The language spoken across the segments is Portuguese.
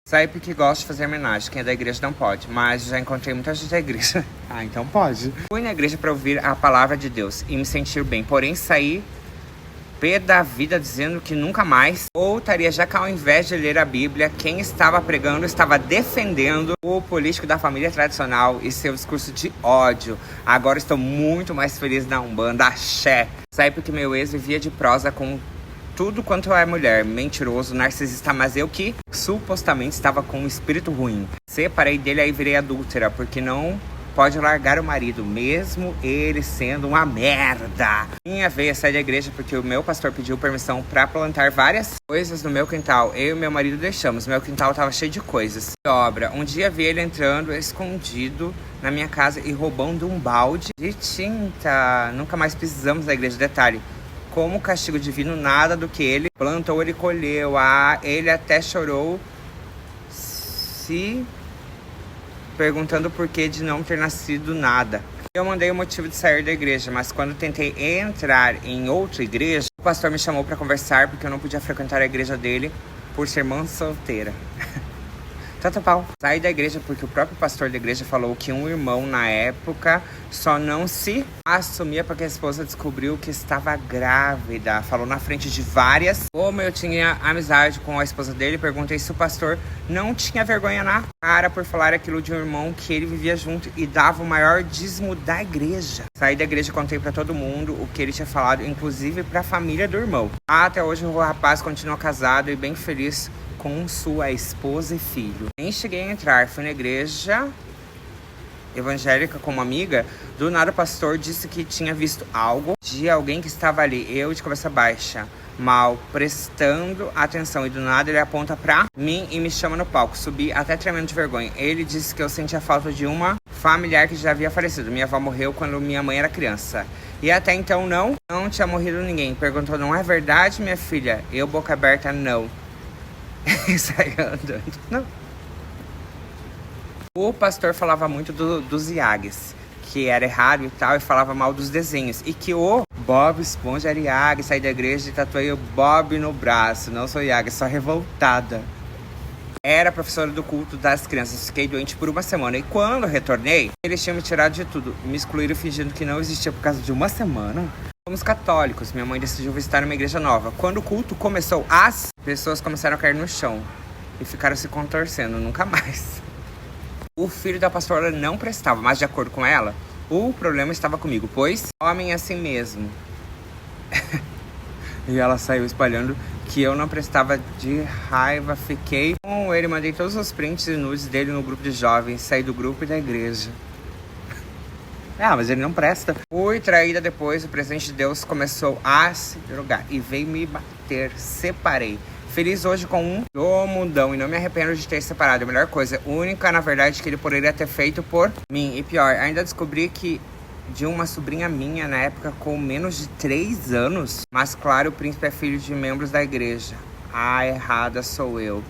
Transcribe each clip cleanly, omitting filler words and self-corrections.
Saí porque gosto de fazer homenagem. Quem é da igreja não pode, mas já encontrei muita gente da igreja. Ah, então pode. Fui na igreja para ouvir a palavra de Deus e me sentir bem, porém saí pé da vida dizendo que nunca mais voltaria, já que ao invés de ler a Bíblia, quem estava pregando estava defendendo o político da família tradicional e seu discurso de ódio. Agora estou muito mais feliz na Umbanda, axé. Saí porque meu ex vivia de prosa com tudo quanto é mulher, mentiroso, narcisista, mas eu que supostamente estava com um espírito ruim. Separei dele e virei adúltera, porque não pode largar o marido, mesmo ele sendo uma merda. Minha veia sai da igreja porque o meu pastor pediu permissão pra plantar várias coisas no meu quintal. Eu e meu marido deixamos. Meu quintal tava cheio de coisas. Obra. Um dia vi ele entrando escondido na minha casa e roubando um balde de tinta. Nunca mais precisamos da igreja. Detalhe. Como castigo divino, nada do que ele plantou, ele colheu. Ele até chorou se perguntando o porquê de não ter nascido nada. Eu mandei o motivo de sair da igreja, mas quando tentei entrar em outra igreja, o pastor me chamou para conversar porque eu não podia frequentar a igreja dele por ser mãe solteira. Tata pau. Saí da igreja porque o próprio pastor da igreja falou que um irmão na época só não se assumia porque a esposa descobriu que estava grávida. Falou na frente de várias. Como eu tinha amizade com a esposa dele, perguntei se o pastor não tinha vergonha na cara por falar aquilo de um irmão que ele vivia junto e dava o maior dízimo da igreja. Saí da igreja e contei pra todo mundo o que ele tinha falado, inclusive pra família do irmão. Até hoje o rapaz continua casado e bem feliz com sua esposa e filho. Nem cheguei a entrar, fui na igreja evangélica com uma amiga. Do nada o pastor disse que tinha visto algo de alguém que estava ali. Eu de cabeça baixa, mal, prestando atenção. E do nada ele aponta pra mim e me chama no palco. Subi até tremendo de vergonha. Ele disse que eu sentia falta de uma familiar que já havia falecido. Minha avó morreu quando minha mãe era criança. E até então não tinha morrido ninguém. Perguntou, não é verdade, minha filha? Eu, boca aberta, não. E saiu andando. Não. O pastor falava muito dos Iagues, que era errado e tal, e falava mal dos desenhos. E que o Bob Esponja era Iague, saí da igreja e tatuei o Bob no braço. Não sou Iague, sou revoltada. Era professora do culto das crianças, fiquei doente por uma semana. E quando retornei, eles tinham me tirado de tudo. Me excluíram fingindo que não existia por causa de uma semana. Somos católicos, minha mãe decidiu visitar uma igreja nova. Quando o culto começou, as pessoas começaram a cair no chão e ficaram se contorcendo, nunca mais. O filho da pastora não prestava, mas de acordo com ela, o problema estava comigo, pois homem é assim mesmo. E ela saiu espalhando que eu não prestava, de raiva, fiquei com ele, mandei todos os prints e nudes dele no grupo de jovens, saí do grupo e da igreja. Ah, mas ele não presta. Fui traída depois, o presente de Deus começou a se drogar e veio me bater. Separei. Feliz hoje com um do mundão e não me arrependo de ter separado. A melhor coisa, única na verdade que ele poderia ter feito por mim. E pior, ainda descobri que de uma sobrinha minha na época com menos de 3 anos. Mas claro, o príncipe é filho de membros da igreja. A errada sou eu.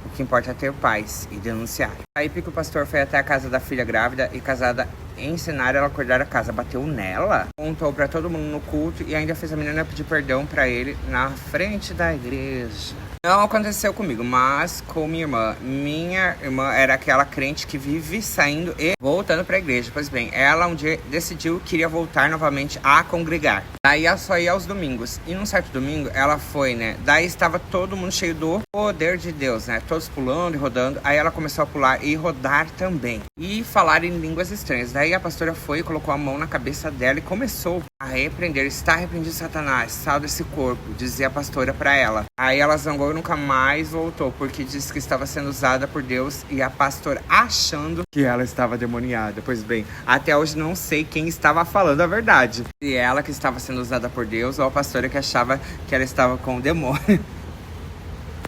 O que importa é ter paz e denunciar. Aí porque o pastor foi até a casa da filha grávida e casada ensinar ela a cuidar da casa. Bateu nela, contou pra todo mundo no culto e ainda fez a menina pedir perdão pra ele na frente da igreja. Não aconteceu comigo, mas com minha irmã. Minha irmã era aquela crente que vive saindo e voltando pra igreja. Pois bem, ela um dia decidiu que queria voltar novamente a congregar. Daí ela só ia aos domingos. E num certo domingo ela foi, né? Daí estava todo mundo cheio do poder de Deus, né? Todos pulando e rodando. Aí ela começou a pular e rodar também. E falar em línguas estranhas. Daí a pastora foi e colocou a mão na cabeça dela e começou a repreender. Está repreendido, Satanás, sal desse corpo, dizia a pastora pra ela. Aí ela zangou e nunca mais voltou, porque disse que estava sendo usada por Deus e a pastora achando que ela estava demoniada. Pois bem, até hoje não sei quem estava falando a verdade. Se ela que estava sendo usada por Deus ou a pastora que achava que ela estava com o demônio.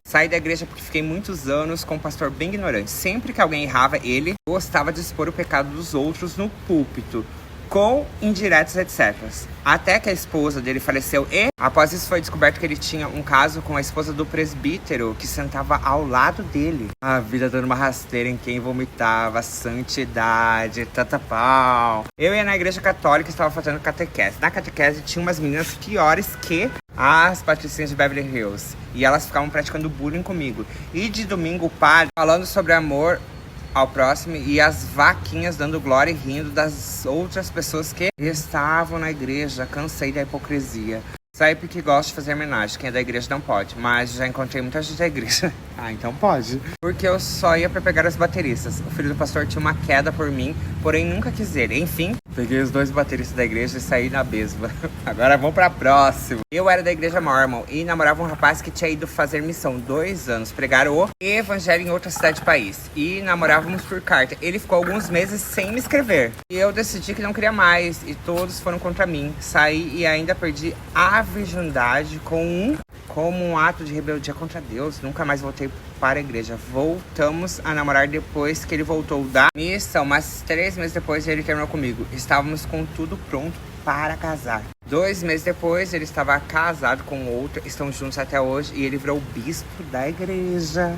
Saí da igreja porque fiquei muitos anos com um pastor bem ignorante. Sempre que alguém errava, ele gostava de expor o pecado dos outros no púlpito. com indiretas, etc. Até que a esposa dele faleceu e, após isso, foi descoberto que ele tinha um caso com a esposa do presbítero, que sentava ao lado dele. A vida dando uma rasteira em quem vomitava, santidade, tata pau. Eu ia na igreja católica e estava fazendo catequese. Na catequese tinha umas meninas piores que as patricinhas de Beverly Hills. E elas ficavam praticando bullying comigo. E de domingo o padre falando sobre amor ao próximo e as vaquinhas dando glória e rindo das outras pessoas que estavam na igreja. Cansei da hipocrisia. Saí porque gosto de fazer homenagem. Quem é da igreja não pode, mas já encontrei muita gente da igreja. Ah, então pode. Porque eu só ia pra pegar os bateristas. O filho do pastor tinha uma queda por mim, porém nunca quis ele. Enfim, peguei os 2 bateristas da igreja e saí na besva. Agora vamos pra próxima. Eu era da igreja Mormon e namorava um rapaz que tinha ido fazer missão 2 anos, pregar o evangelho em outra cidade do país. E namorávamos por carta. Ele ficou alguns meses sem me escrever. E eu decidi que não queria mais e todos foram contra mim. Saí e ainda perdi a virgindade como um ato de rebeldia contra Deus. Nunca mais voltei para a igreja. Voltamos a namorar depois que ele voltou da missão, mas 3 meses depois ele terminou comigo. Estávamos com tudo pronto para casar. 2 meses depois ele estava casado com outra, estão juntos até hoje e ele virou bispo da igreja.